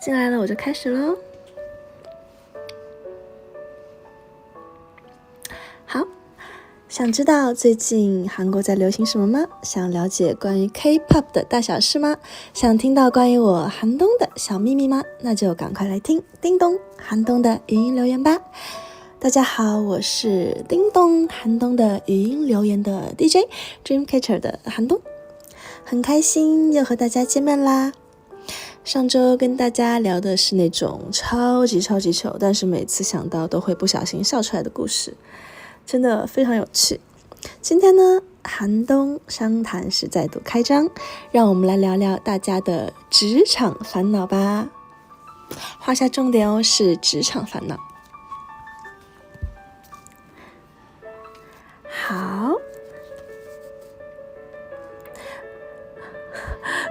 进来了我就开始咯。好，想知道最近韩国在流行什么吗？想了解关于 K-pop 的大小事吗？想听到关于我韩东的小秘密吗？那就赶快来听叮咚韩东的语音留言吧。大家好，我是叮咚韩东的语音留言的 DJ Dreamcatcher 的韩东，很开心又和大家见面啦。上周跟大家聊的是那种超级糗，但是每次想到都会不小心笑出来的故事，真的非常有趣。今天呢，韩东商谈室再度开张，让我们来聊聊大家的职场烦恼吧。画下重点哦，是职场烦恼。好，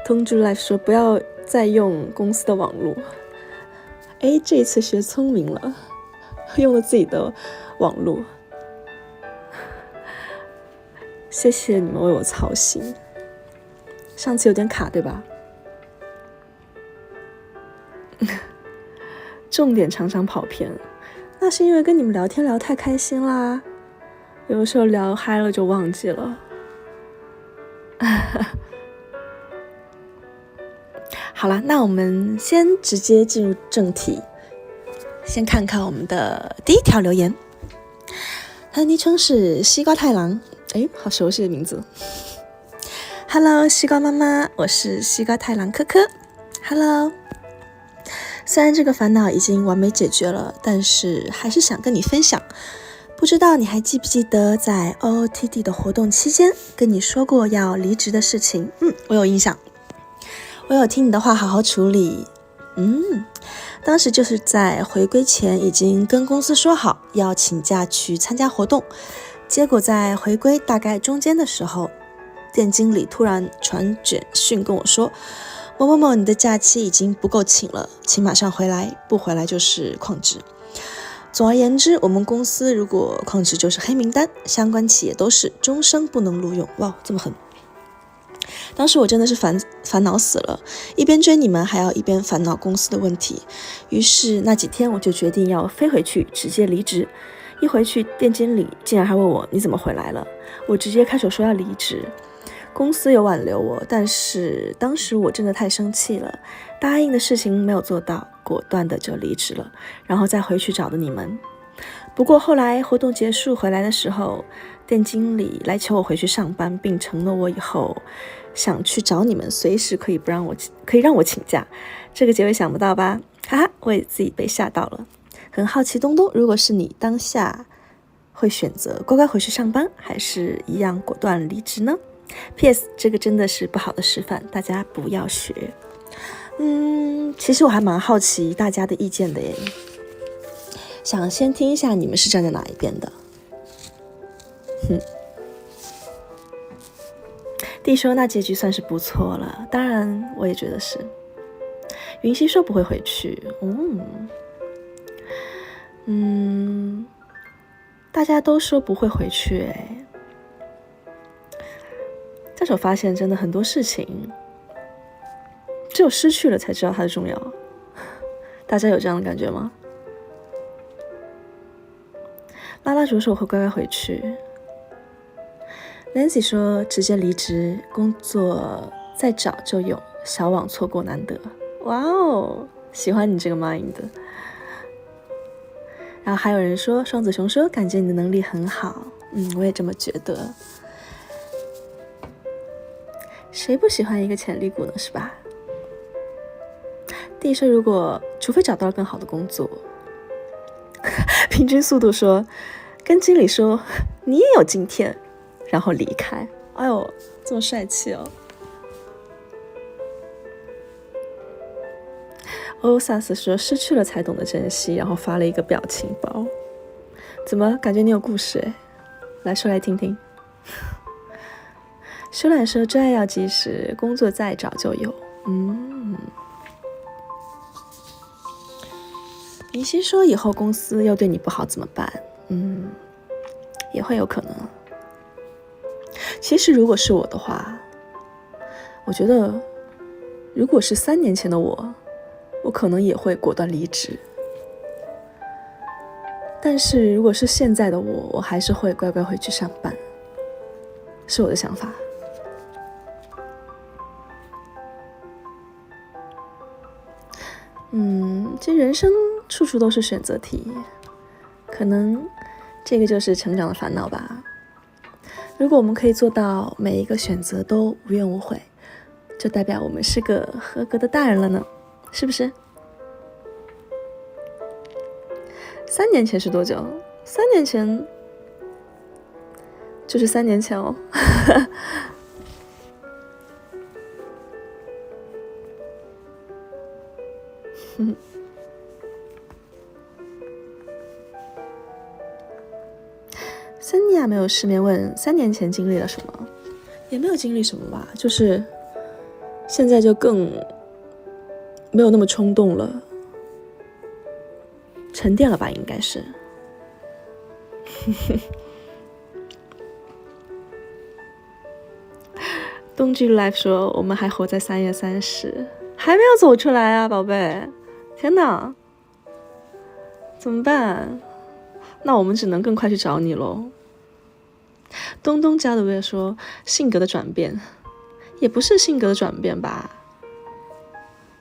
通知来说不要再用公司的网络。这一次学聪明了，用了自己的网络。谢谢你们为我操心。上次有点卡，对吧？重点常常跑偏，那是因为跟你们聊天聊太开心啦，有的时候聊嗨了就忘记了。好啦，那我们先直接进入正题，先看看我们的第一条留言。他的昵称是西瓜太郎，好熟悉的名字。Hello， 西瓜妈妈，我是西瓜太郎科科。Hello， 虽然这个烦恼已经完美解决了，但是还是想跟你分享。不知道你还记不记得在 OOTD 的活动期间跟你说过要离职的事情？我有印象。我有听你的话好好处理。当时就是在回归前已经跟公司说好要请假去参加活动，结果在回归大概中间的时候，店经理突然传简讯跟我说，某某某你的假期已经不够请了，请马上回来，不回来就是旷职。总而言之，我们公司如果旷职就是黑名单，相关企业都是终生不能录用。哇，这么狠！当时我真的是烦恼死了，一边追你们还要一边烦恼公司的问题。于是那几天我就决定要飞回去直接离职。一回去店经理竟然还问我你怎么回来了，我直接开手说要离职。公司有挽留我，但是当时我真的太生气了，答应的事情没有做到，果断的就离职了，然后再回去找的你们。不过后来活动结束回来的时候，店经理来求我回去上班，并承诺我以后想去找你们随时可以让我请假。这个结尾想不到吧？哈哈，我也自己被吓到了。很好奇东东，如果是你当下会选择乖乖回去上班，还是一样果断离职呢？ PS 这个真的是不好的示范，大家不要学。其实我还蛮好奇大家的意见的耶，想先听一下你们是站在哪一边的。弟说那结局算是不错了，当然我也觉得是。云溪说不会回去。大家都说不会回去。但是我发现真的很多事情只有失去了才知道它的重要。大家有这样的感觉吗？拉拉竹说我会乖乖回去。Nancy 说直接离职，工作再找就有，小网错过难得。哇哦，喜欢你这个 mind。然后还有人说，双子熊说感觉你的能力很好。我也这么觉得。谁不喜欢一个潜力股呢，是吧？弟说除非找到了更好的工作。平均速度说跟经理说你也有今天，然后离开。哎呦，这么帅气哦。欧萨斯说失去了才懂得珍惜，然后发了一个表情包。怎么感觉你有故事来说来听听。修懒说真爱要及时，工作再找就有。明熙说以后公司又对你不好怎么办？也会有可能。其实如果是我的话，我觉得如果是3年前的我我可能也会果断离职。但是如果是现在的我还是会乖乖回去上班，是我的想法。其实人生处处都是选择题，可能这个就是成长的烦恼吧。如果我们可以做到每一个选择都无怨无悔，就代表我们是个合格的大人了呢，是不是？3年前是多久？3年前就是3年前哦。森尼亚没有失眠问3年前经历了什么，也没有经历什么吧，就是现在就更没有那么冲动了，沉淀了吧，应该是。冬季 Life 说我们还活在3月30，还没有走出来啊，宝贝！天哪，怎么办？那我们只能更快去找你咯。东东家的威说性格的转变，也不是性格的转变吧，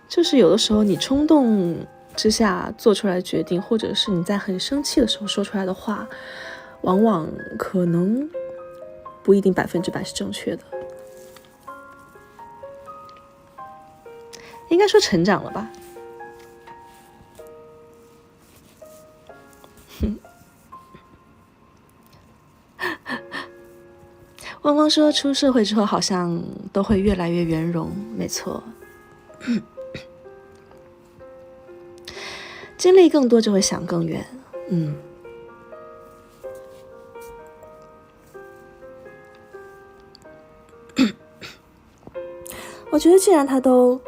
就是有的时候你冲动之下做出来的决定，或者是你在很生气的时候说出来的话，往往可能不一定100%是正确的。应该说成长了吧。汪汪说出社会之后好像都会越来越圆融，没错。经历更多就会想更远。我觉得既然他都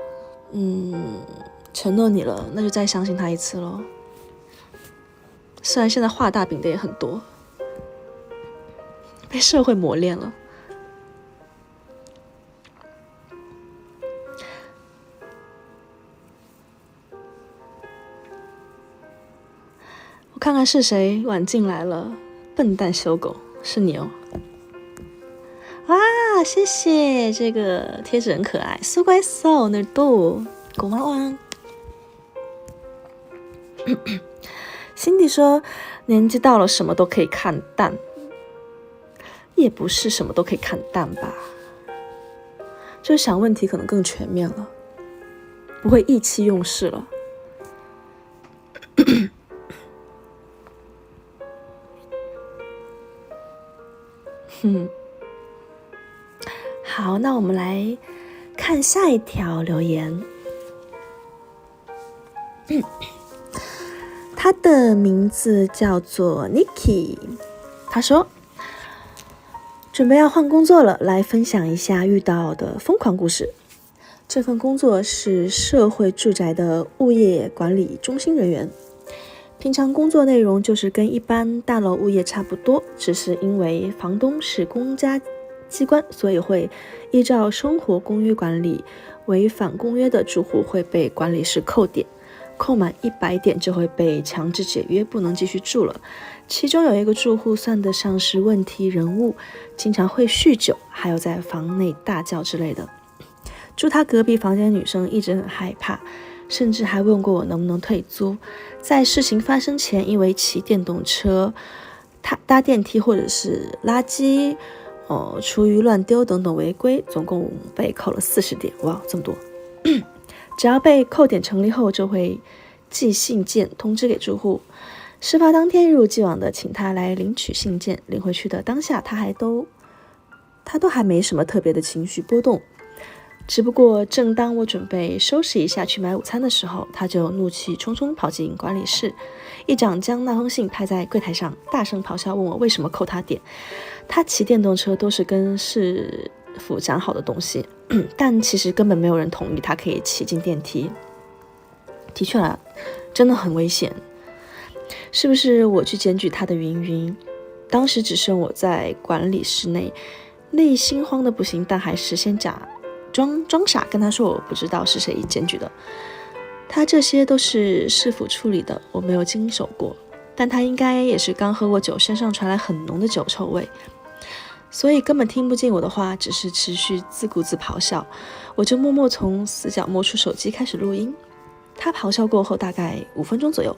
承诺你了，那就再相信他一次咯。虽然现在画大饼的也很多，被社会磨练了。我看看是谁晚进来了，笨蛋修狗，是你哦。哇，谢谢，这个贴纸很可爱，苏乖手那度狗猫汪。Cindy 说年纪到了什么都可以看淡，也不是什么都可以看淡吧，就是想问题可能更全面了，不会意气用事了。好，那我们来看下一条留言。他的名字叫做 Nikki， 他说准备要换工作了，来分享一下遇到的疯狂故事。这份工作是社会住宅的物业管理中心人员，平常工作内容就是跟一般大楼物业差不多，只是因为房东是公家机关，所以会依照生活公约管理，违反公约的住户会被管理室扣点，扣满100点就会被强制解约，不能继续住了。其中有一个住户算得上是问题人物，经常会酗酒，还有在房内大叫之类的。住他隔壁房间的女生一直很害怕，甚至还问过我能不能退租。在事情发生前，因为骑电动车、搭电梯或者是垃圾厨余乱丢等等违规，总共被扣了40点。哇，这么多！只要被扣点成立后，就会寄信件通知给住户。事发当天一如既往的请他来领取信件，领回去的当下他都还没什么特别的情绪波动。只不过正当我准备收拾一下去买午餐的时候，他就怒气冲冲跑进管理室，一掌将那封信拍在柜台上，大声咆哮问我为什么扣他点。他骑电动车都是跟市府讲好的东西，但其实根本没有人同意他可以骑进电梯。的确啦，真的很危险。是不是我去检举他的云云？当时只剩我在管理室内，内心慌的不行，但还是先装傻跟他说我不知道是谁检举的。他这些都是市府处理的，我没有经手过，但他应该也是刚喝过酒，身上传来很浓的酒臭味，所以根本听不进我的话，只是持续自顾自咆哮。我就默默从死角摸出手机开始录音。他咆哮过后大概5分钟左右，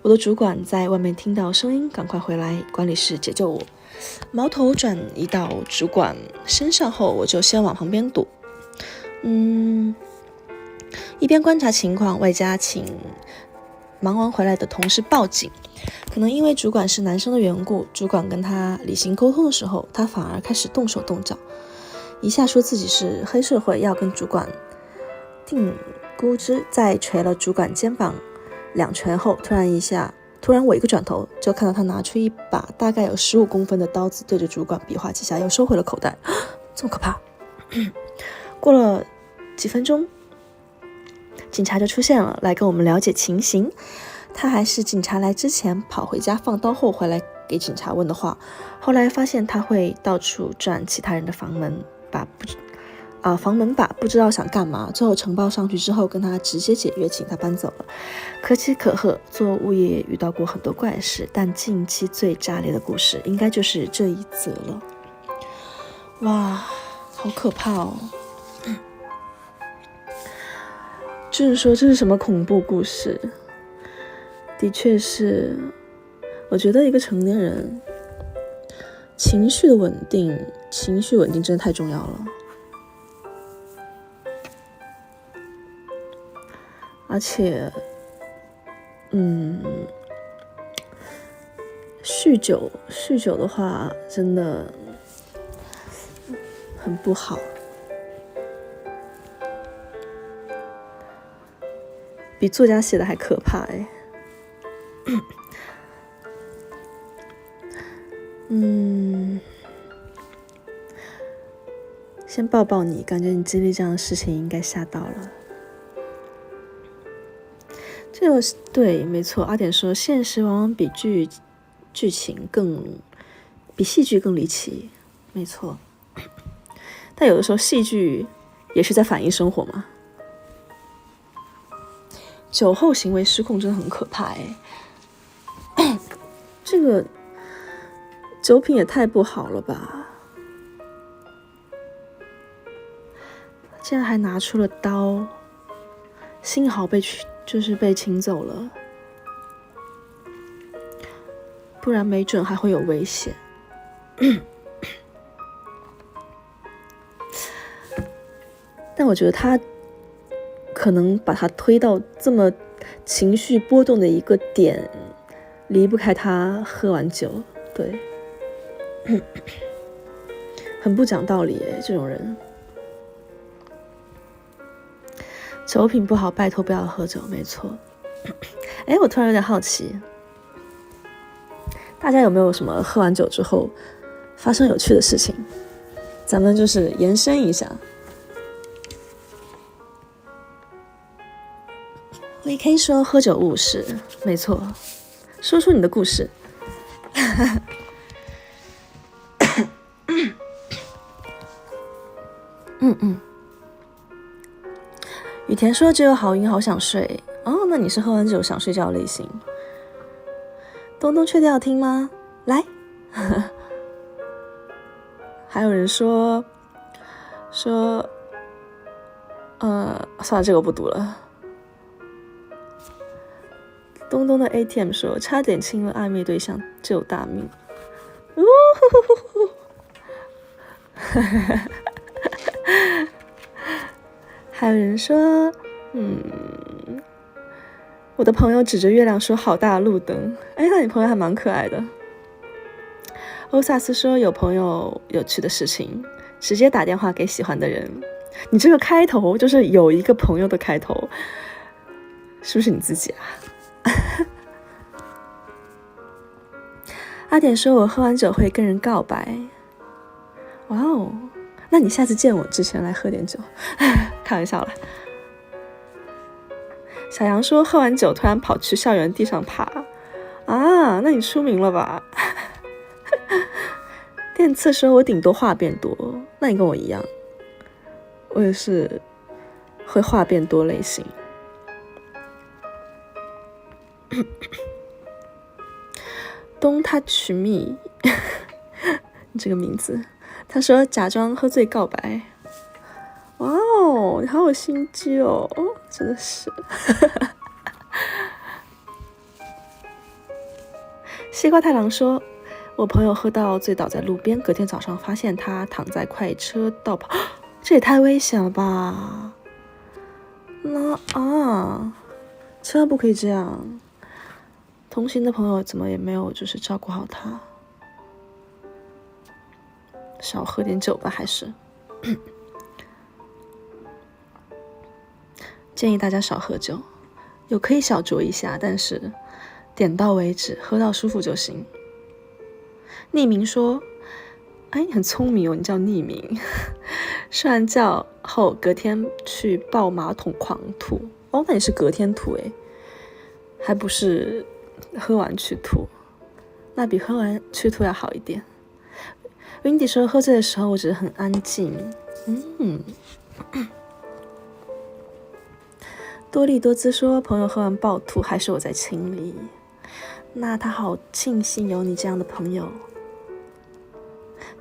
我的主管在外面听到声音，赶快回来管理室解救我。矛头转移到主管身上后，我就先往旁边躲。一边观察情况，外加请忙完回来的同事报警。可能因为主管是男生的缘故，主管跟他理性沟通的时候，他反而开始动手动脚，一下说自己是黑社会，要跟主管定估值，在捶了主管肩膀2拳后，突然我一个转头，就看到他拿出一把大概有15公分的刀子，对着主管比划几下，又收回了口袋。这么可怕！过了几分钟，警察就出现了，来跟我们了解情形。他还是警察来之前跑回家放刀后回来给警察问的话。后来发现他会到处转其他人的房门把，不知道想干嘛。最后呈报上去之后，跟他直接解约，请他搬走了。可喜可贺，做物业遇到过很多怪事，但近期最炸裂的故事应该就是这一则了。哇，好可怕哦！就是说这是什么恐怖故事？的确是，我觉得一个成年人情绪稳定真的太重要了。而且酗酒的话真的很不好。比作家写的还可怕哎。先抱抱你，感觉你经历这样的事情应该吓到了。这个对，没错。阿典说，现实往往比剧情比戏剧更离奇，没错。但有的时候戏剧也是在反映生活嘛。酒后行为失控真的很可怕哎。这个酒品也太不好了吧，竟然还拿出了刀，幸好被请走了，不然没准还会有危险。但我觉得他可能把他推到这么情绪波动的一个点，离不开他喝完酒。对，很不讲道理耶，这种人。酒品不好，拜托不要喝酒，没错。我突然有点好奇，大家有没有什么喝完酒之后发生有趣的事情？咱们就是延伸一下。VK 说喝酒误事，没错，说出你的故事。雨田说只有好晕好想睡。哦，那你是喝完酒想睡觉类型。东东确定要听吗？来。还有人说算了，这个我不读了。东东的 ATM 说差点亲了暧昧对象，救大命。还有人说我的朋友指着月亮说好大的路灯。那你朋友还蛮可爱的。欧萨斯说有朋友有趣的事情，直接打电话给喜欢的人。你这个开头就是有一个朋友的开头，是不是你自己啊？阿典说我喝完酒会跟人告白。哇哦，那你下次见我之前来喝点酒。开玩笑了。小杨说喝完酒突然跑去校园地上爬。那你出名了吧？电刺说我顶多话变多。那你跟我一样，我也是会话变多类型。Don't touch me 这个名字，他说假装喝醉告白。哇哦，你好有心机哦，真的是。西瓜太郎说，我朋友喝到醉倒在路边，隔天早上发现他躺在快车道旁，这也太危险了吧？那千万不可以这样。同行的朋友怎么也没有就是照顾好他？少喝点酒吧，还是建议大家少喝酒，有可以小酌一下，但是点到为止，喝到舒服就行。匿名说，哎，你很聪明哦，你叫匿名。睡完觉后隔天去抱马桶狂吐。哦，那你是隔天吐诶，还不是喝完去吐，那比喝完去吐要好一点。Windy 说，喝醉的时候我只是很安静。多利多兹说，朋友喝完暴吐，还是我在清理。那他好庆幸有你这样的朋友。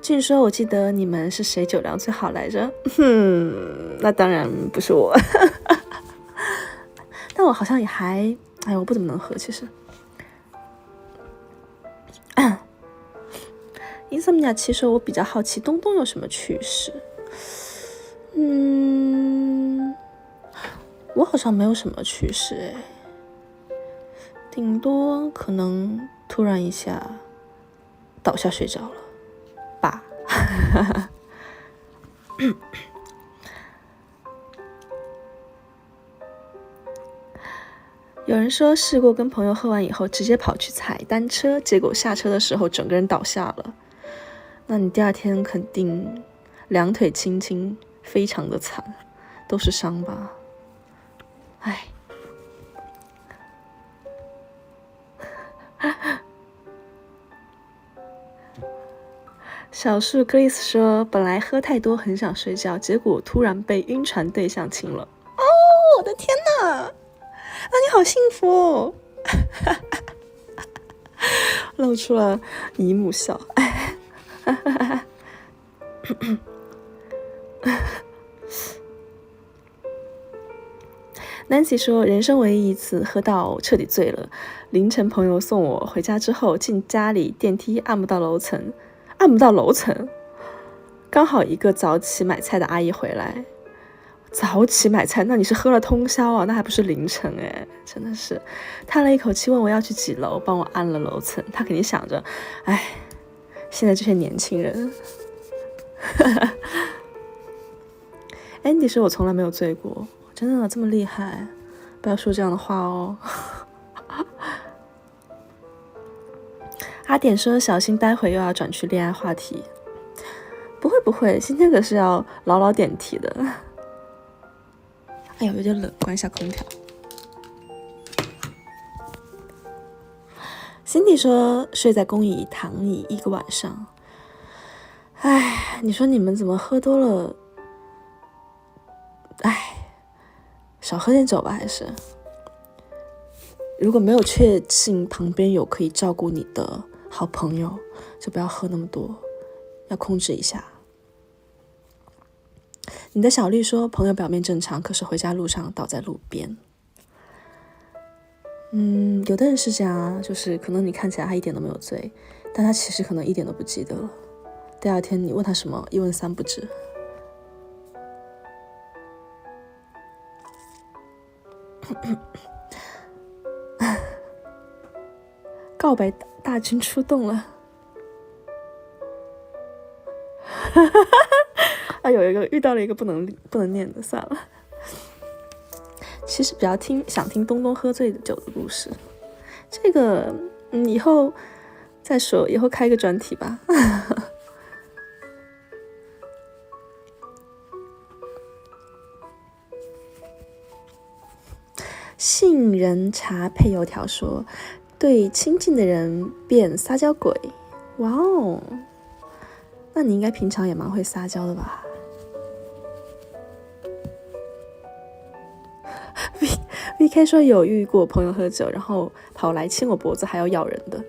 俊说，我记得你们是谁酒量最好来着？那当然不是我。但我好像也还，我不怎么能喝，其实。Insomnia 7说，我比较好奇东东有什么趣事。我好像没有什么趣事诶，顶多可能突然一下倒下睡着了吧。有人说试过跟朋友喝完以后直接跑去踩单车，结果下车的时候整个人倒下了。那你第二天肯定两腿青青，非常的惨，都是伤吧？唉。小树 Grace 说，本来喝太多很想睡觉，结果突然被晕船对象亲了。哦，我的天哪！那你好幸福哦。露出了姨母笑。Nancy 说，人生唯一一次喝到彻底醉了，凌晨朋友送我回家之后，进家里电梯按不到楼层，刚好一个早起买菜的阿姨回来。早起买菜，那你是喝了通宵啊？那还不是凌晨哎，真的是。叹了一口气，问我要去几楼，帮我按了楼层。他肯定想着，哎，现在这些年轻人。Andy 说，我从来没有醉过，真的这么厉害？不要说这样的话哦。阿点说，小心待会又要转去恋爱话题。不会，今天可是要牢牢点题的。哎呦，有点冷，关一下空调。Cindy 说，睡在公椅躺椅一个晚上。哎，你说你们怎么喝多了？哎，少喝点酒吧，还是。如果没有确信旁边有可以照顾你的好朋友，就不要喝那么多，要控制一下。你的小绿说，朋友表面正常，可是回家路上倒在路边。有的人是这样啊，就是可能你看起来他一点都没有醉，但他其实可能一点都不记得了。第二天你问他什么，一问三不知。告白大军出动了。有一个遇到了一个不能念的，算了。其实比较想听东东喝醉酒的故事，这个以后再说，以后开一个专题吧。杏仁茶配油条说，对亲近的人变撒娇鬼。哇哦，那你应该平常也蛮会撒娇的吧 VK 说有遇过朋友喝酒，然后跑来亲我脖子，还要咬人的。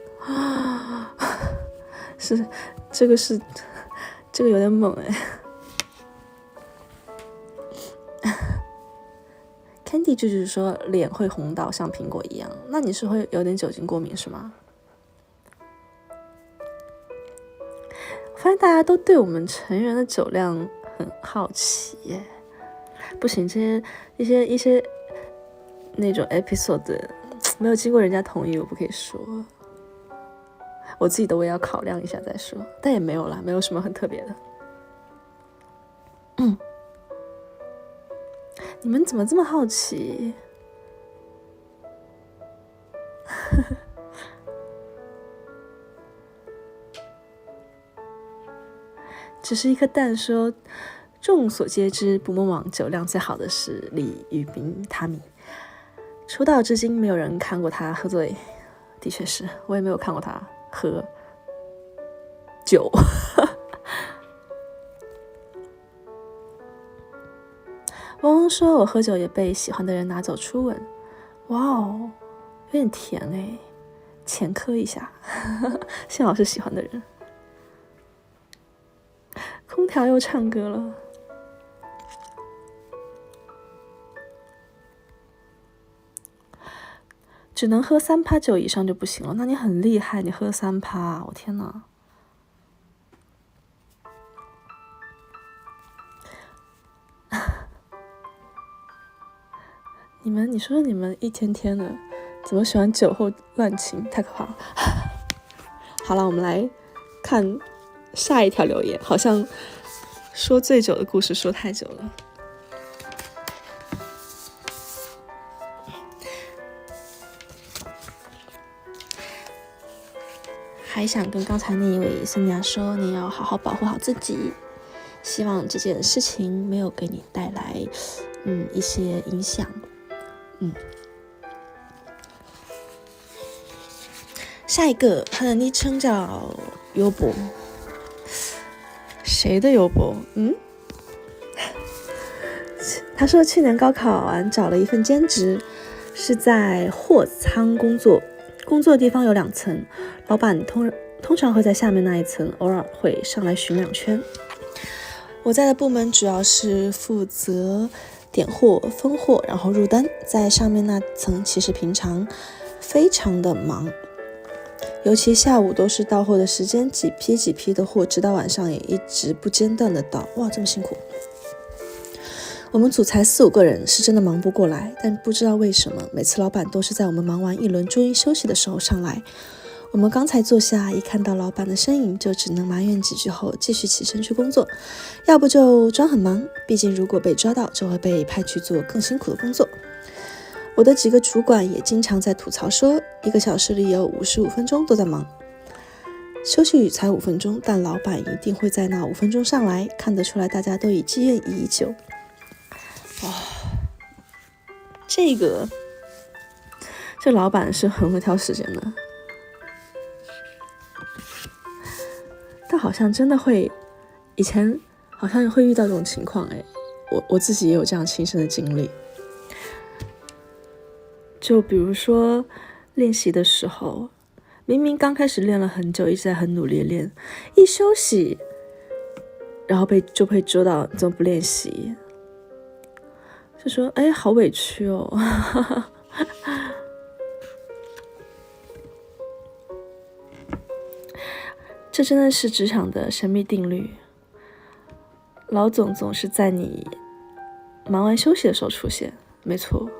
这个有点猛Candy 就是说脸会红到像苹果一样，那你是会有点酒精过敏是吗？我发现大家都对我们成员的酒量很好奇耶。不行，这些一些那种 episode 没有经过人家同意，我不可以说。我自己的我也要考量一下再说，但也没有啦，没有什么很特别的。你们怎么这么好奇？只是一颗蛋说，众所皆知，捕梦网酒量最好的是李宇彬塔米。出道至今没有人看过他喝醉，的确是我也没有看过他喝酒。汪汪说我喝酒也被喜欢的人拿走初吻，哇哦，有点甜前科一下。幸好是喜欢的人。空调又唱歌了。只能喝3趴酒以上就不行了，那你很厉害，你喝3趴，我天哪！你说你们一天天的怎么喜欢酒后乱情，太可怕了。好了，我们来看下一条留言，好像说醉酒的故事说太久了。还想跟刚才那一位森雅说，你要好好保护好自己，希望这件事情没有给你带来一些影响。下一个他的昵称叫优博，谁的优博？他说去年高考完找了一份兼职，是在货仓工作，工作的地方有2层，老板通常会在下面那一层，偶尔会上来巡2圈。我在的部门主要是负责点货、分货，然后入单，在上面那层其实平常非常的忙，尤其下午都是到货的时间，几批的货，直到晚上也一直不间断的到。哇，这么辛苦！我们组才4-5个人，是真的忙不过来，但不知道为什么，每次老板都是在我们忙完一轮终于休息的时候上来。我们刚才坐下，一看到老板的身影，就只能埋怨几句后继续起身去工作，要不就装很忙，毕竟如果被抓到，就会被派去做更辛苦的工作。我的几个主管也经常在吐槽说，1个小时里有55分钟都在忙，休息才5分钟，但老板一定会在那5分钟上来，看得出来大家都已积怨已久。这老板是很会挑时间的，但好像真的会，以前好像会遇到这种情况我自己也有这样亲身的经历。就比如说练习的时候，明明刚开始练了很久，一直在很努力练，一休息，然后就被捉到怎么不练习，就说好委屈哦。这真的是职场的神秘定律，老总总是在你忙完休息的时候出现，没错。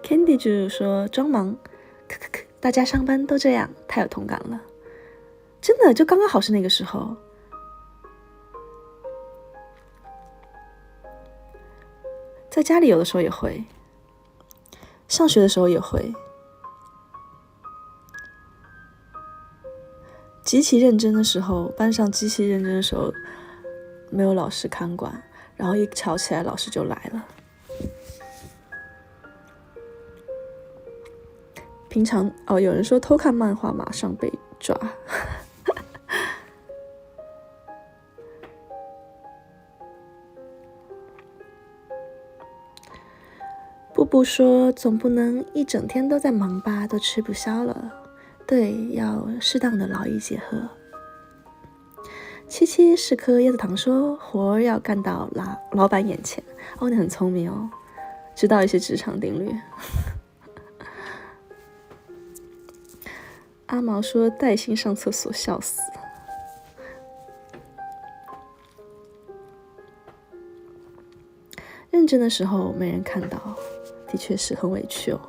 Candy 就是说装忙，大家上班都这样，太有同感了。真的就刚刚好是那个时候。在家里有的时候也会，上学的时候也会，极其认真的时候，班上极其认真的时候，没有老师看管，然后一吵起来，老师就来了。平常有人说偷看漫画马上被抓。不说，总不能一整天都在忙吧，都吃不消了。对，要适当的劳逸结合。七七是颗椰子糖说，活儿要干到老板眼前。哦，你很聪明哦，知道一些职场定律。阿毛说带薪上厕所，笑死。认真的时候没人看到，的确是很委屈哦。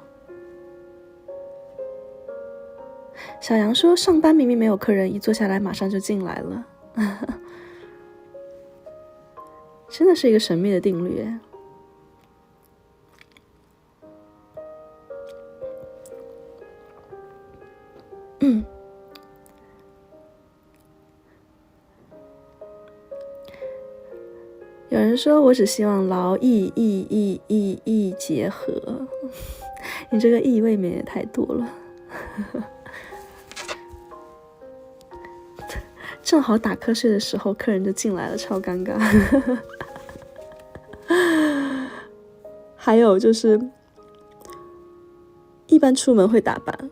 小杨说上班明明没有客人，一坐下来马上就进来了。真的是一个神秘的定律耶。有人说我只希望劳逸结合，你这个意味美也太多了。正好打瞌睡的时候，客人就进来了，超尴尬。还有就是，一般出门会打扮，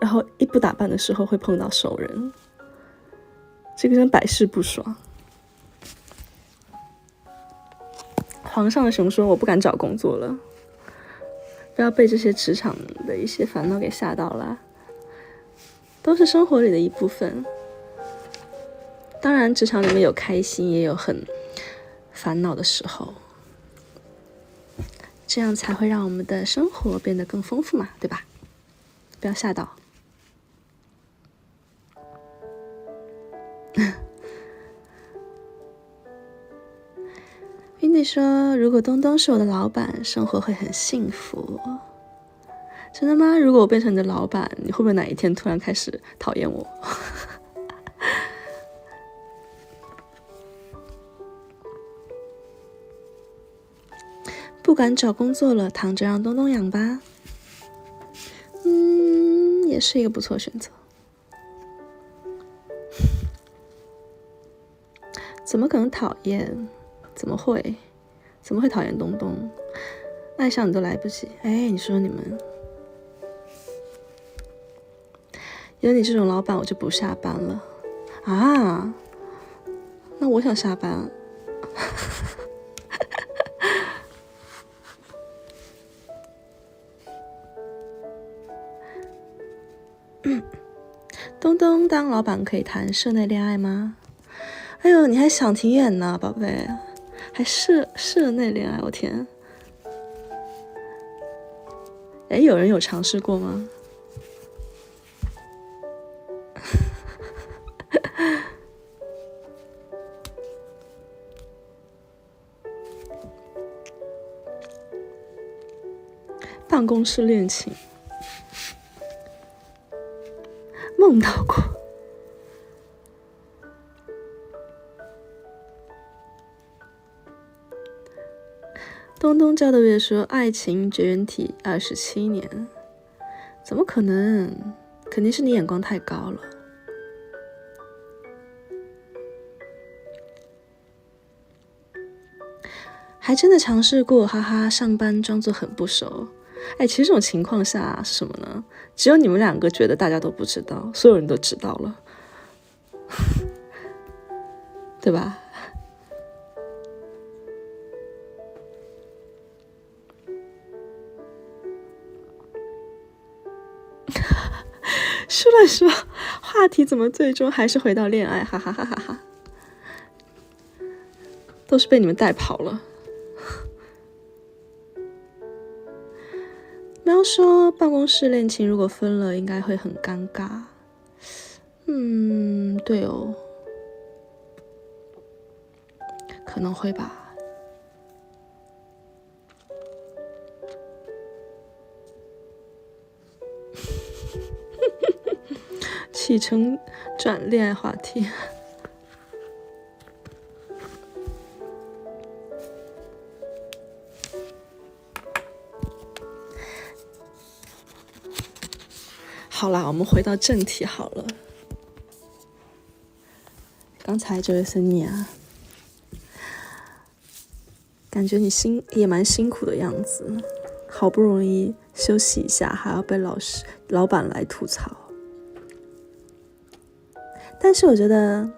然后一不打扮的时候会碰到熟人，这个真百试不爽。皇上的熊说：“我不敢找工作了，不要被这些职场的一些烦恼给吓到了，都是生活里的一部分。当然，职场里面有开心，也有很烦恼的时候，这样才会让我们的生活变得更丰富嘛，对吧？不要吓到。”Vinny 说：“如果东东是我的老板，生活会很幸福。”真的吗？如果我变成你的老板，你会不会哪一天突然开始讨厌我？不敢找工作了，躺着让东东养吧。也是一个不错选择。怎么可能讨厌？怎么会讨厌东东？爱上你都来不及。哎，你说你们有你这种老板，我就不下班了啊？那我想下班。东东当老板可以谈社内恋爱吗？哎呦，你还想挺远呢，宝贝，还社内恋爱，我天！哎，有人有尝试过吗？办公室恋情，梦到过。东东教的月说爱情绝缘体27年，怎么可能？肯定是你眼光太高了。还真的尝试过，哈哈，上班装作很不熟。哎，其实这种情况下是什么呢？只有你们两个觉得大家都不知道，所有人都知道了，对吧？说了说，话题怎么最终还是回到恋爱？哈哈哈哈哈！都是被你们带跑了。喵说办公室恋情如果分了，应该会很尴尬。对哦，可能会吧。起承转恋爱话题。好啦，我们回到正题好了。刚才这位森尼啊，感觉你也蛮辛苦的样子，好不容易休息一下，还要被老板来吐槽。但是我觉得，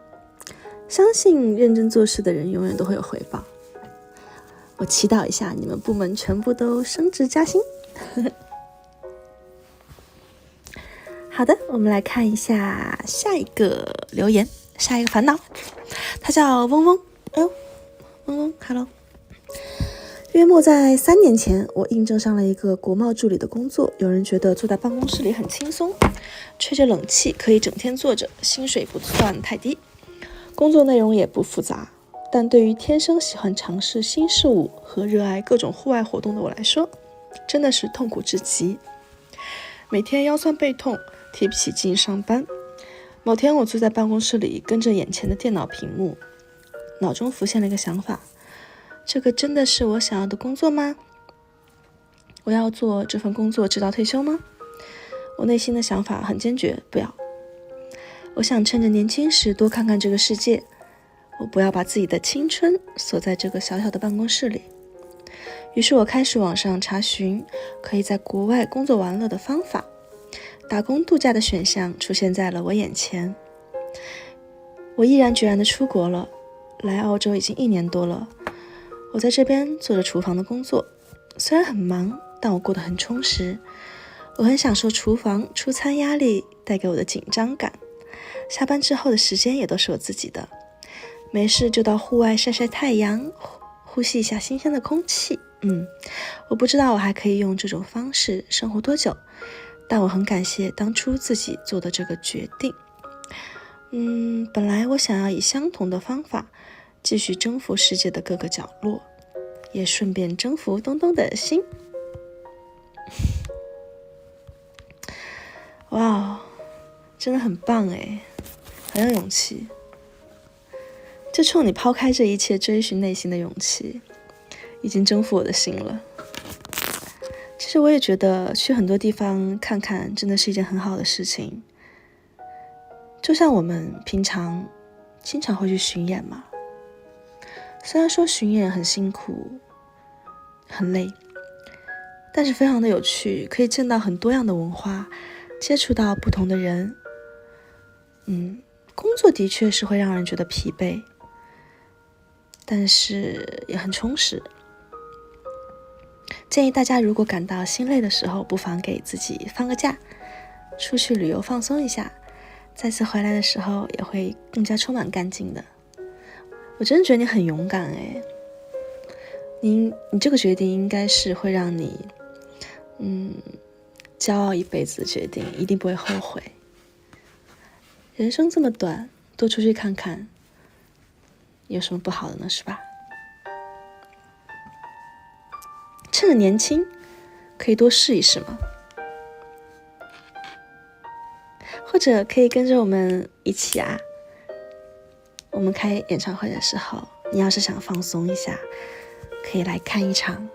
相信认真做事的人永远都会有回报。我祈祷一下，你们部门全部都升职加薪。好的，我们来看一下下一个留言，下一个烦恼，他叫嗡嗡。哎呦，嗡嗡 ，hello。约莫在3年前，我应征上了一个国贸助理的工作。有人觉得坐在办公室里很轻松，吹着冷气可以整天坐着，薪水不算太低，工作内容也不复杂。但对于天生喜欢尝试新事物和热爱各种户外活动的我来说，真的是痛苦至极。每天腰酸背痛，提不起劲上班。某天我坐在办公室里，跟着眼前的电脑屏幕，脑中浮现了一个想法：这个真的是我想要的工作吗？我要做这份工作直到退休吗？我内心的想法很坚决，不要。我想趁着年轻时多看看这个世界，我不要把自己的青春锁在这个小小的办公室里。于是我开始网上查询可以在国外工作玩乐的方法，打工度假的选项出现在了我眼前。我毅然决然地出国了，来澳洲已经1年多了。我在这边做着厨房的工作，虽然很忙，但我过得很充实。我很享受厨房出餐压力带给我的紧张感，下班之后的时间也都是我自己的，没事就到户外晒晒太阳，呼吸一下新鲜的空气。我不知道我还可以用这种方式生活多久，但我很感谢当初自己做的这个决定。本来我想要以相同的方法继续征服世界的各个角落，也顺便征服东东的心。哇，真的很棒诶，很有勇气。就冲你抛开这一切，追寻内心的勇气，已经征服我的心了。其实我也觉得去很多地方看看真的是一件很好的事情。就像我们平常经常会去巡演嘛，虽然说巡演很辛苦很累，但是非常的有趣，可以见到很多样的文化，接触到不同的人。工作的确是会让人觉得疲惫，但是也很充实。建议大家如果感到心累的时候，不妨给自己放个假，出去旅游放松一下，再次回来的时候也会更加充满干劲的。我真的觉得你很勇敢诶，你这个决定应该是会让你骄傲一辈子的决定，一定不会后悔。人生这么短，多出去看看有什么不好的呢，是吧？趁着年轻可以多试一试嘛，或者可以跟着我们一起我们开演唱会的时候，你要是想放松一下，可以来看一场，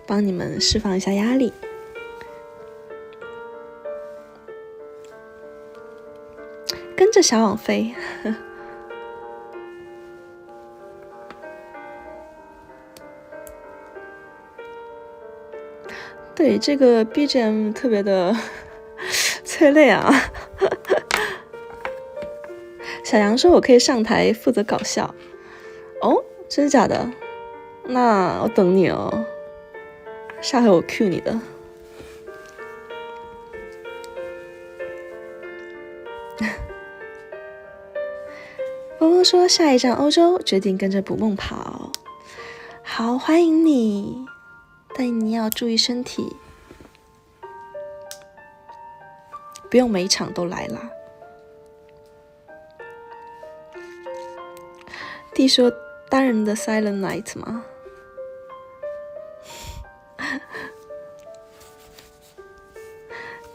帮你们释放一下压力。跟着小网飞对，这个 BGM 特别的催泪啊。小杨说我可以上台负责搞笑。哦，真的假的？那我等你哦，下回我 cue 你的。嗡嗡说下一站欧洲，决定跟着捕梦跑。好，欢迎你，但你要注意身体，不用每一场都来啦。弟说单人的 Silent Night 吗？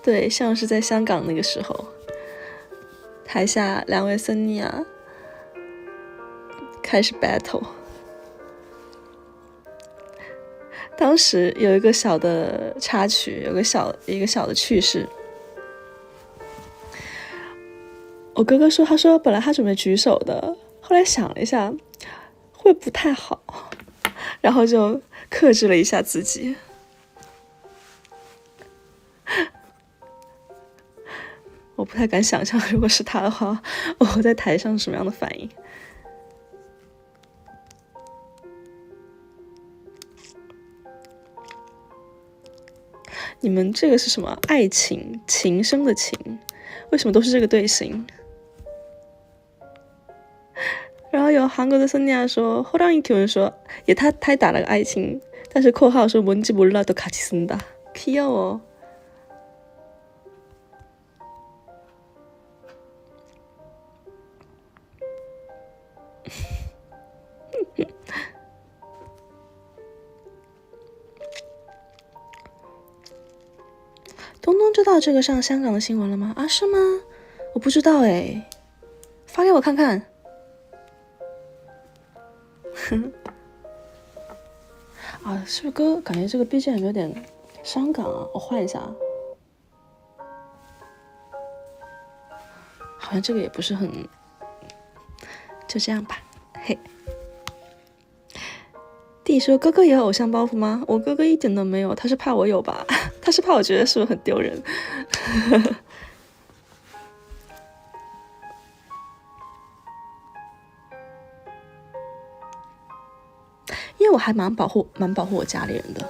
对，像是在香港那个时候，台下2位森尼亚开始 battle。当时有一个小的插曲，有一个小的趣事。我哥哥说，他本来他准备举手的，后来想了一下，会不太好，然后就克制了一下自己。我不太敢想象，如果是他的话，我在台上什么样的反应。你们这个是什么？爱情，情深的情，为什么都是这个队形？然后有韩国的森尼亚说，后让一提问说，也他打了个爱情，但是括号说뭔지 몰라도 같이 쓴다， 귀여워。东东知道这个上香港的新闻了吗？啊，是吗？我不知道哎，发给我看看。啊，是不是歌？感觉这个 BGM 有点伤感啊，我换一下。好像这个也不是很，就这样吧。嘿，弟说哥哥也有偶像包袱吗？我哥哥一点都没有，他是怕我有吧？他是怕我觉得是不是很丢人？因为我还蛮保护我家里人的。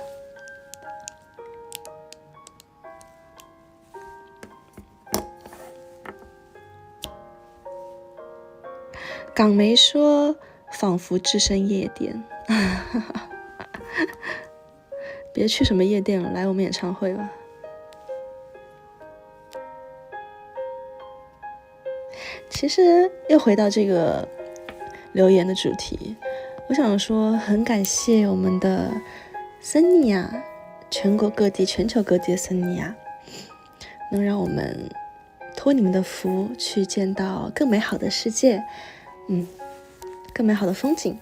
港媒说仿佛置身夜店。别去什么夜店了，来我们演唱会吧。其实又回到这个留言的主题，我想说很感谢我们的森尼亚，全球各地的森尼亚，能让我们托你们的福去见到更美好的世界，更美好的风景。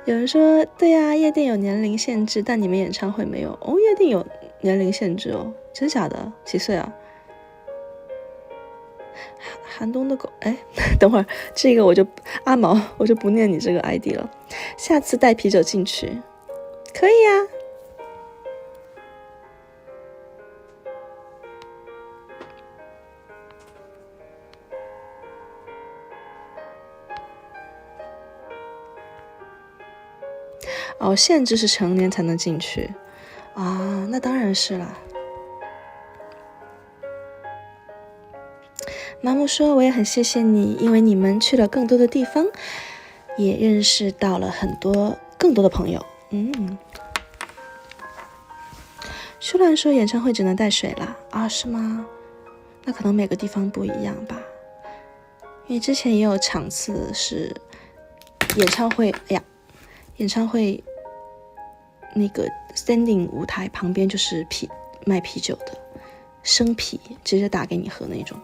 有人说，对呀，夜店有年龄限制，但你们演唱会没有哦。夜店有年龄限制哦，真假的？几岁啊？寒冬的狗，哎，等会儿这个阿毛，我就不念你这个 ID 了。下次带啤酒进去，可以呀。哦，限制是成年才能进去啊，那当然是啦。麻木说，我也很谢谢你，因为你们去了更多的地方，也认识到了更多的朋友。舒兰说，演唱会只能带水啦。啊，是吗？那可能每个地方不一样吧，因为之前也有场次是演唱会那个 standing 舞台旁边就是卖啤酒的，生啤直接打给你喝那种。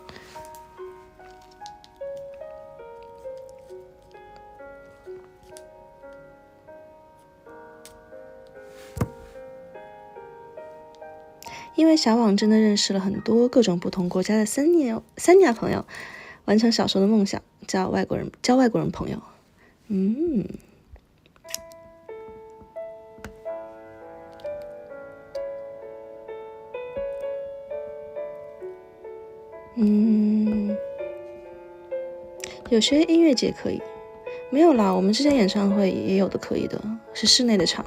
因为小网真的认识了很多各种不同国家的三尼亚朋友，完成小时候的梦想，交外国人朋友。有些音乐节可以，没有啦。我们之前演唱会也有的可以的，是室内的场。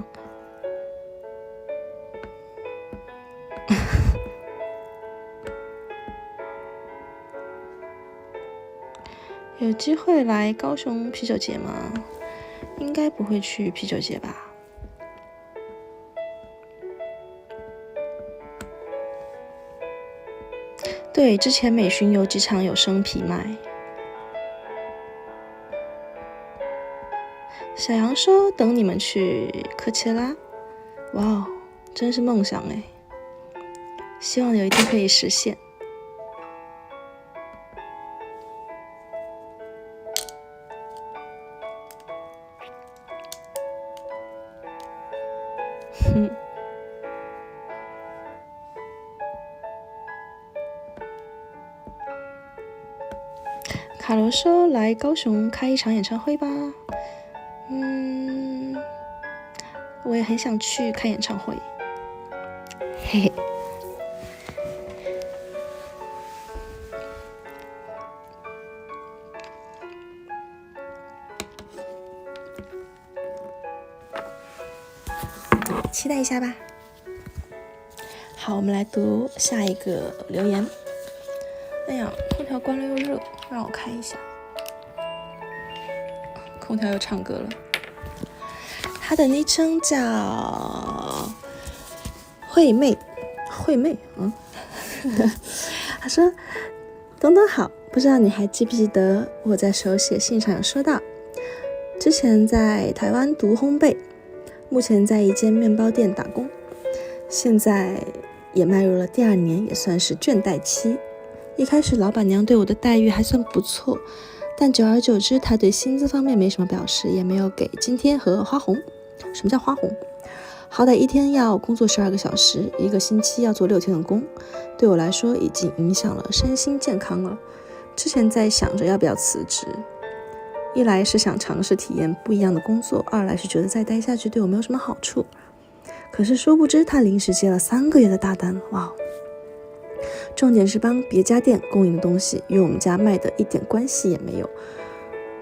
有机会来高雄啤酒节吗？应该不会去啤酒节吧。对，之前美巡有几场有生啤卖。小杨说等你们去科切拉。哇哦，真是梦想哎，希望有一天可以实现。刘说来高雄开一场演唱会吧。我也很想去看演唱会，嘿嘿。期待一下吧。好，我们来读下一个留言。哎呀，空调关了又热，让我开一下。空调又唱歌了。他的昵称叫惠妹，他说：“东东好，不知道你还记不记得我在手写信上有说到，之前在台湾读烘焙，目前在一间面包店打工，现在也迈入了第2年，也算是倦怠期。一开始老板娘对我的待遇还算不错，但久而久之，她对薪资方面没什么表示，也没有给津贴和花红。什么叫花红？好歹一天要工作12个小时，一个星期要做6天的工，对我来说已经影响了身心健康了。之前在想着要不要辞职，一来是想尝试体验不一样的工作，二来是觉得再待下去对我没有什么好处。可是殊不知他临时接了3个月的大单，哇！重点是帮别家店供应的东西与我们家卖的一点关系也没有，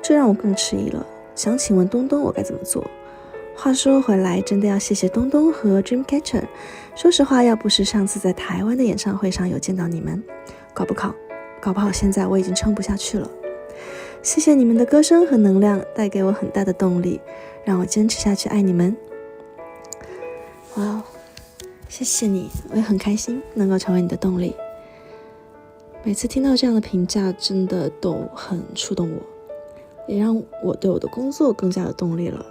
这让我更迟疑了。想请问东东我该怎么做？话说回来，真的要谢谢东东和 Dreamcatcher。说实话，要不是上次在台湾的演唱会上有见到你们，搞不好现在我已经撑不下去了。谢谢你们的歌声和能量，带给我很大的动力，让我坚持下去，爱你们。哇，谢谢你，我也很开心能够成为你的动力。每次听到这样的评价，真的都很触动我，也让我对我的工作更加有动力了。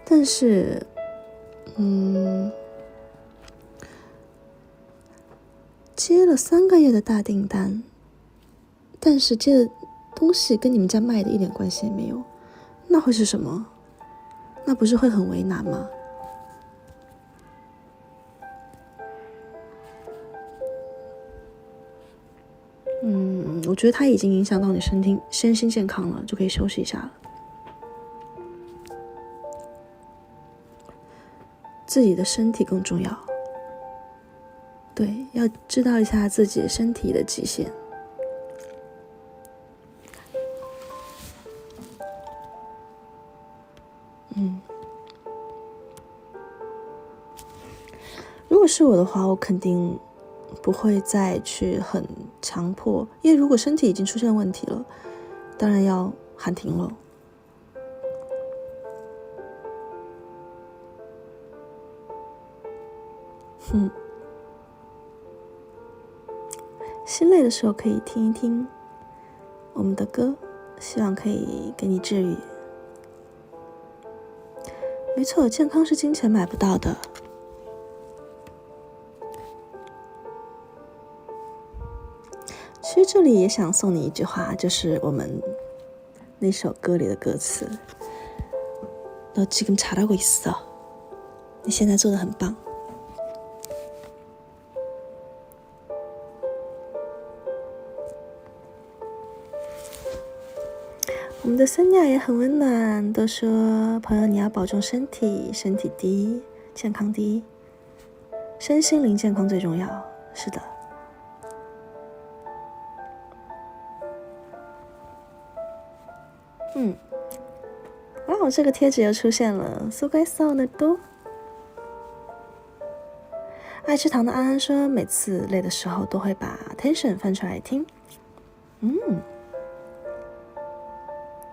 但是，接了3个月的大订单，但是接的东西跟你们家卖的一点关系也没有，那会是什么？那不是会很为难吗？我觉得它已经影响到你身心健康了，就可以休息一下了。自己的身体更重要，对，要知道一下自己身体的极限。如果是我的话，我肯定不会再去很强迫，因为如果身体已经出现问题了，当然要喊停了。心累的时候可以听一听我们的歌，希望可以给你治愈。没错，健康是金钱买不到的。其实这里也想送你一句话，就是我们那首歌里的歌词。너 지금 잘하고 있어，你现在做得很棒。我们的森亚也很温暖，都说朋友你要保重身体，身体第一，健康第一，身心灵健康最重要。是的。哇，这个贴纸又出现了，苏该骚的多。爱吃糖的安安说，每次累的时候都会把 Tension 翻出来听。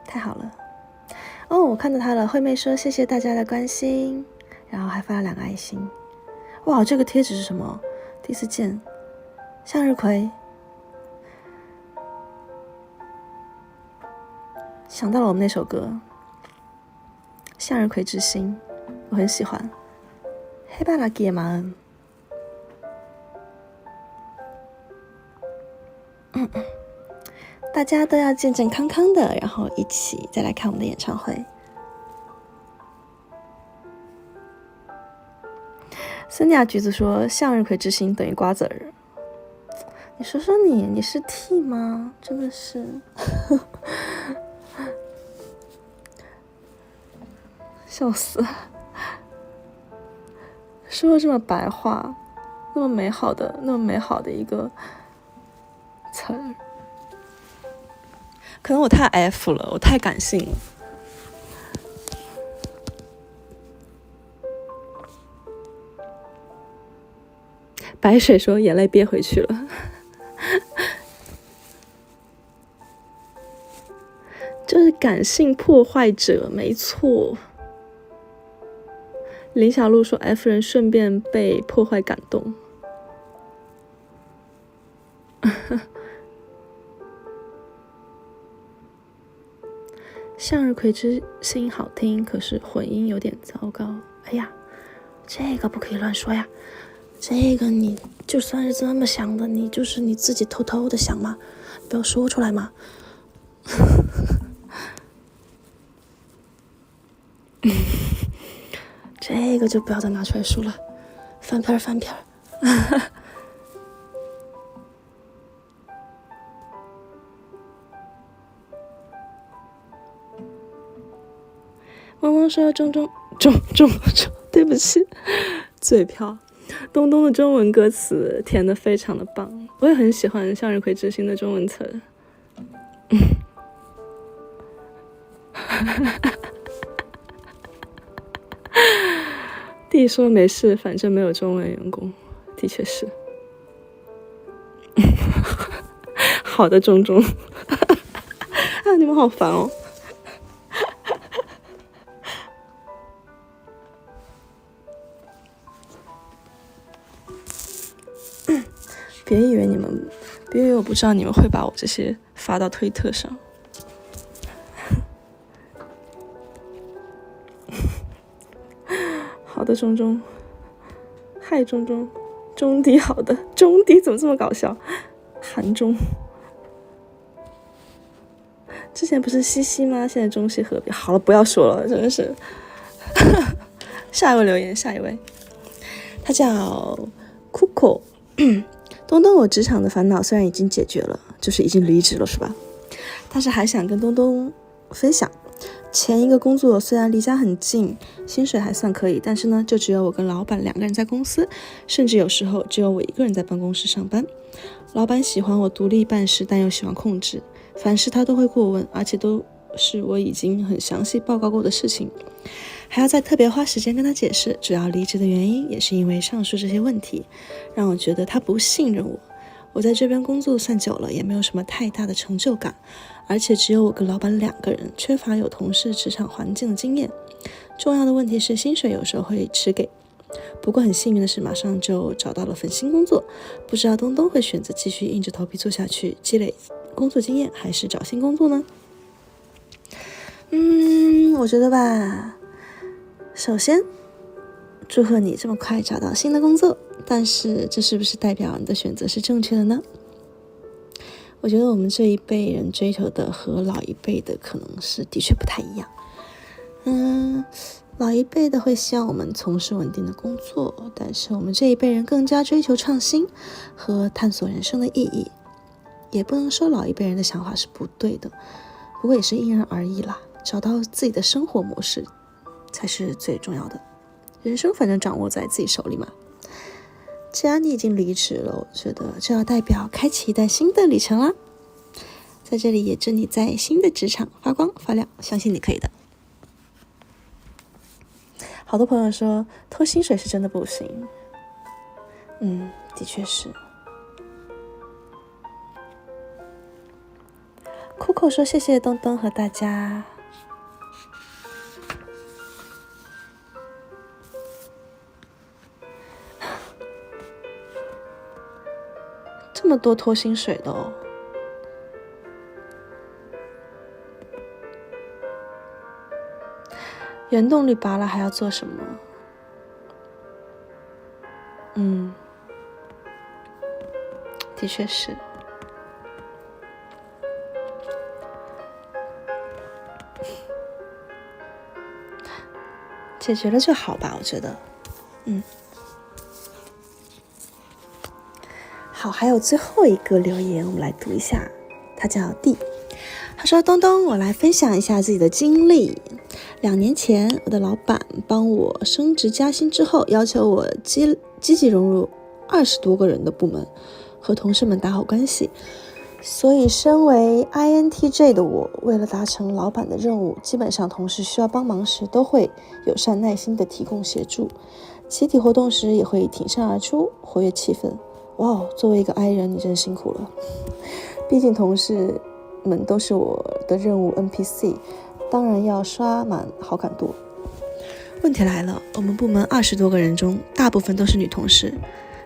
太好了。我看到他了。惠妹说谢谢大家的关心，然后还发了2个爱心。哇，这个贴纸是什么？第4件，向日葵。想到了我们那首歌《向日葵之心》，我很喜欢。黑巴拉吉马恩。大家都要健健康康的，然后一起再来看我们的演唱会。森雅橘子说向日葵之心等于瓜子儿，你说说你是 T 吗？真的是笑死了，说了这么白话，那么美好的一个词儿，可能我太 F 了，我太感性了。白水说眼泪憋回去了就是感性破坏者，没错。林小璐说 F 人顺便被破坏感动向日葵之心好听，可是混音有点糟糕。哎呀，这个不可以乱说呀，这个你就算是这么想的，你就是你自己偷偷的想嘛，不要说出来嘛这个就不要再拿出来说了，翻篇汪汪说中，对不起，嘴瓢。东东的中文歌词填得非常的棒，我也很喜欢向日葵之心的中文词。弟说没事，反正没有中文员工，的确是。好的，中啊，你们好烦哦。别以为我不知道你们会把我这些发到推特上。好的，中，嗨中迪，好的，中迪怎么这么搞笑？韩中，之前不是西西吗？现在中西合璧。好了，不要说了，真的是。下一位留言，他叫 Coco。东东，我职场的烦恼虽然已经解决了，就是已经离职了，是吧？但是还想跟东东分享，前一个工作虽然离家很近，薪水还算可以，但是呢，就只有我跟老板2个人在公司，甚至有时候只有我1个人在办公室上班。老板喜欢我独立办事，但又喜欢控制，凡事他都会过问，而且都是我已经很详细报告过的事情，还要再特别花时间跟他解释。主要离职的原因也是因为上述这些问题，让我觉得他不信任我。我在这边工作算久了，也没有什么太大的成就感，而且只有我跟老板2个人，缺乏有同事职场环境的经验。重要的问题是薪水有时候会迟给。不过很幸运的是，马上就找到了份新工作。不知道东东会选择继续硬着头皮做下去，积累工作经验，还是找新工作呢？我觉得吧，首先祝贺你这么快找到新的工作，但是这是不是代表你的选择是正确的呢？我觉得我们这一辈人追求的和老一辈的可能是的确不太一样。老一辈的会希望我们从事稳定的工作，但是我们这一辈人更加追求创新和探索人生的意义。也不能说老一辈人的想法是不对的，不过也是因人而异啦。找到自己的生活模式才是最重要的，人生反正掌握在自己手里嘛。既然你已经离职了，我觉得这要代表开启一段新的旅程啦。在这里也祝你在新的职场发光发亮，相信你可以的。好多朋友说拖薪水是真的不行，的确是。酷酷说谢谢东东和大家。这么多拖薪水的哦。原动力拔了还要做什么？的确是。解决了就好吧，我觉得。好，还有最后一个留言，我们来读一下，他叫 D。他说：东东，我来分享一下自己的经历。2年前，我的老板帮我升职加薪之后，要求我积极融入20多个人的部门，和同事们打好关系。所以身为 INTJ 的我，为了达成老板的任务，基本上同事需要帮忙时都会友善耐心地提供协助，集体活动时也会挺身而出，活跃气氛。哇，作为一个 I 人，你真辛苦了。毕竟同事们都是我的任务 NPC， 当然要刷满好感度。问题来了，我们部门20多个人中，大部分都是女同事。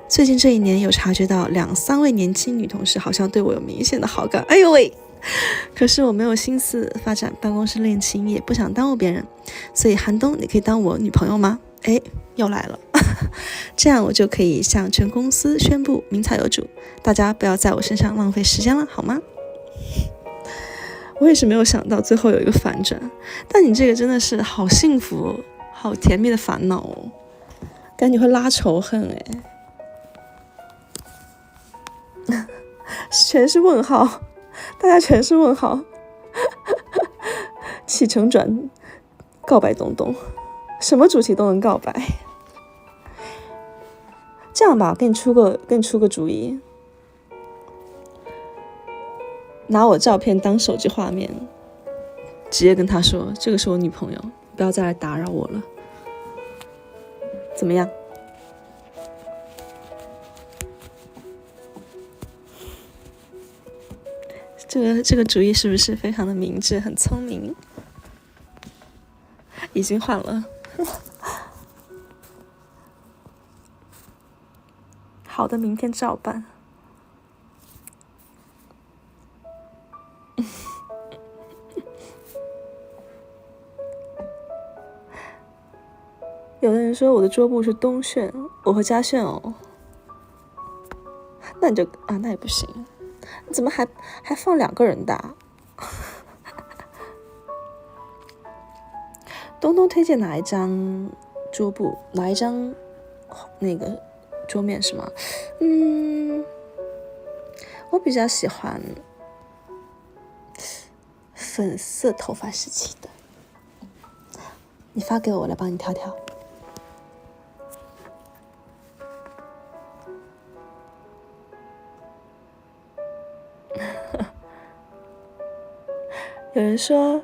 最近这1年有察觉到2-3位年轻女同事好像对我有明显的好感，哎呦喂！可是我没有心思发展办公室恋情，也不想耽误别人，所以寒冬，你可以当我女朋友吗？哎，又来了。这样我就可以向全公司宣布名草有主，大家不要在我身上浪费时间了，好吗？我也是没有想到最后有一个反转，但你这个真的是好幸福，好甜蜜的烦恼哦，感觉会拉仇恨哎。全是问号，大家全是问号。起承转告白东东，什么主题都能告白。这样吧，给你出个主意，拿我照片当手机画面，直接跟他说这个是我女朋友，不要再来打扰我了，怎么样？这个主意是不是非常的明智，很聪明？已经换了。好的，明天照办。有的人说我的桌布是东炫，我和嘉炫哦，那你就那也不行，你怎么还放2个人的？东东推荐哪一张桌布，哪一张那个桌面是吗？我比较喜欢粉色头发时期的，你发给我，我来帮你挑挑。有人说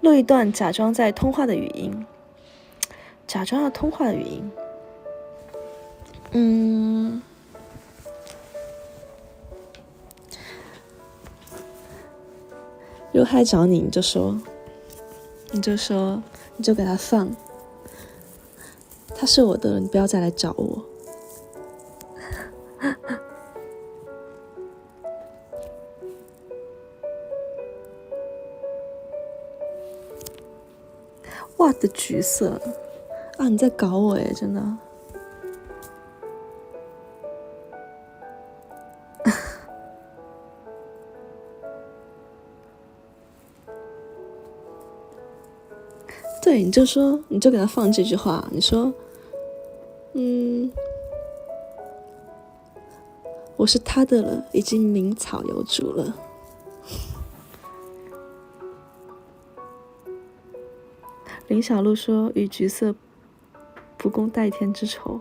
录一段假装在通话的语音，假装要通话的语音，如果他找你，你就给他放，他是我的，你不要再来找我。哇的橘色啊！你在搞我耶，真的。对，你就给他放这句话，你说，我是他的了，已经名草有主了。林小璐说：“与橘色不共戴天之仇，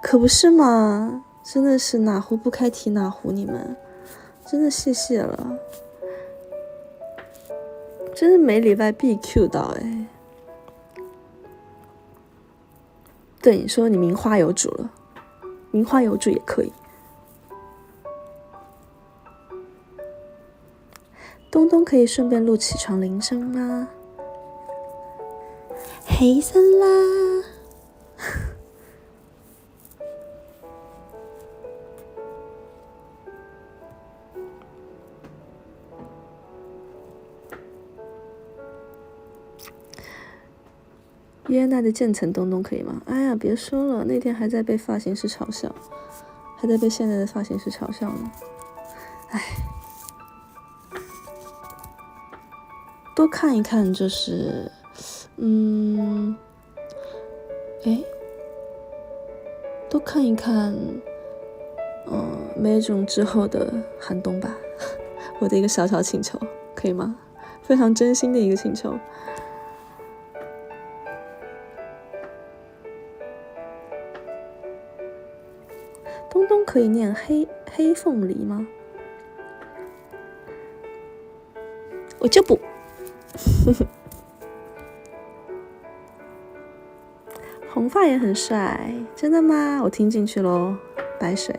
可不是嘛？真的是哪壶不开提哪壶，你们真的谢谢了，真是每礼拜必 Q 到哎。对，你说你名花有主了，名花有主也可以。东东可以顺便录起床铃声吗？”黑色啦。约奈的渐层东东可以吗？哎呀，别说了，那天还在被发型师嘲笑，还在被现在的发型师嘲笑呢。哎，多看一看就是。多看一看，没种之后的寒冬吧，我的一个小小请求，可以吗？非常真心的一个请求。东东可以念黑凤梨吗？我就不。红发也很帅，真的吗？我听进去咯。白水。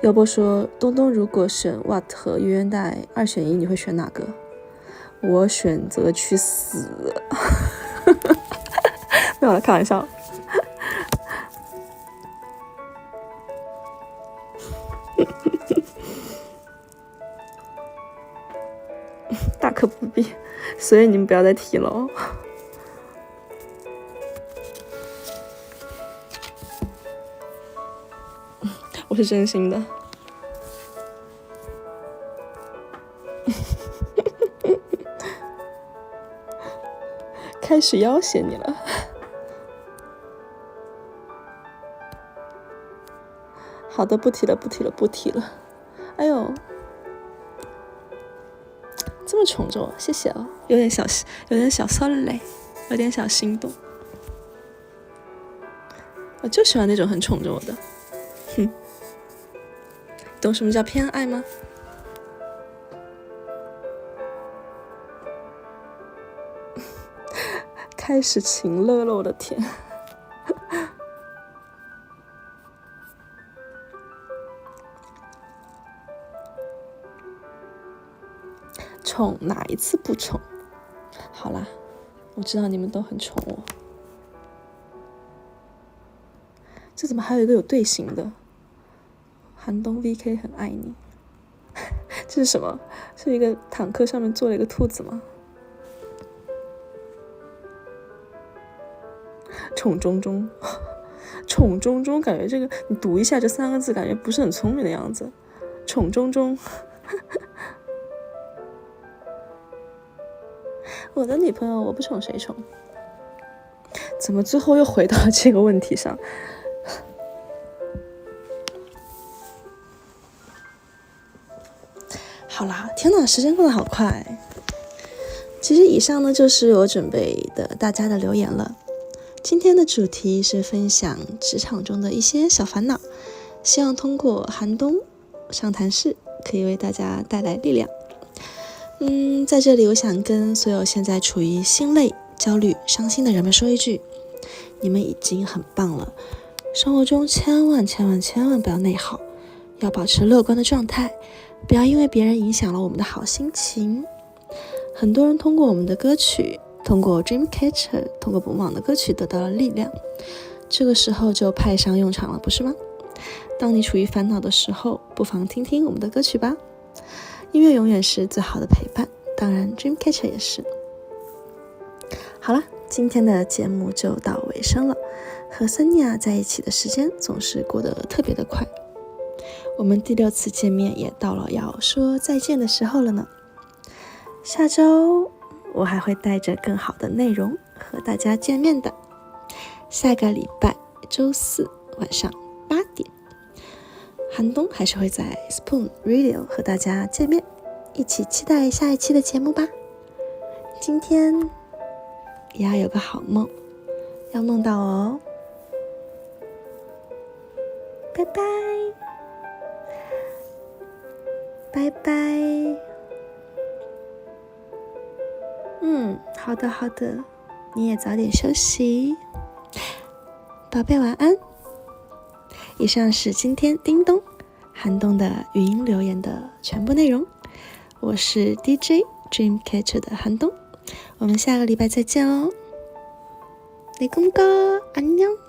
姚波说，东东如果选 What 和月圆带2选1，你会选哪个？我选择去死。没有了，开玩笑。大可不必，所以你们不要再提了。我是真心的。开始要挟你了。好的，不提了。哎呦，这么宠着我，谢谢哦，有点小骚累，有点小心动。我就喜欢那种很宠着我的。哼，懂什么叫偏爱吗？开始情乐了，我的天。宠哪一次不宠？好啦，我知道你们都很宠我。这怎么还有一个有队形的？寒冬 VK 很爱你。这是什么？是一个坦克上面坐了一个兔子吗？宠中中，宠中中，感觉这个你读一下这3个字，感觉不是很聪明的样子。宠中中。我的女朋友我不宠谁宠？怎么最后又回到这个问题上？好啦，天哪，时间过得好快。其实以上呢就是我准备的大家的留言了。今天的主题是分享职场中的一些小烦恼，希望通过寒冬上谈室可以为大家带来力量。在这里我想跟所有现在处于心累、焦虑、伤心的人们说一句，你们已经很棒了。生活中千万不要内耗，要保持乐观的状态，不要因为别人影响了我们的好心情。很多人通过我们的歌曲，通过 Dreamcatcher， 通过不网的歌曲得到了力量，这个时候就派上用场了，不是吗？当你处于烦恼的时候，不妨听听我们的歌曲吧。音乐永远是最好的陪伴，当然 Dreamcatcher 也是。好了，今天的节目就到尾声了。和森尼亚在一起的时间总是过得特别的快，我们第6次见面也到了要说再见的时候了呢。下周我还会带着更好的内容和大家见面的。下个礼拜周4晚上8点，寒冬还是会在 Spoon Radio 和大家见面，一起期待下一期的节目吧。今天也要有个好梦，要梦到我哦。拜拜，拜拜。好的，你也早点休息，宝贝晚安。以上是今天叮咚寒冬的语音留言的全部内容，我是 DJ Dreamcatcher 的寒冬，我们下个礼拜再见哦。你公哥，안녕。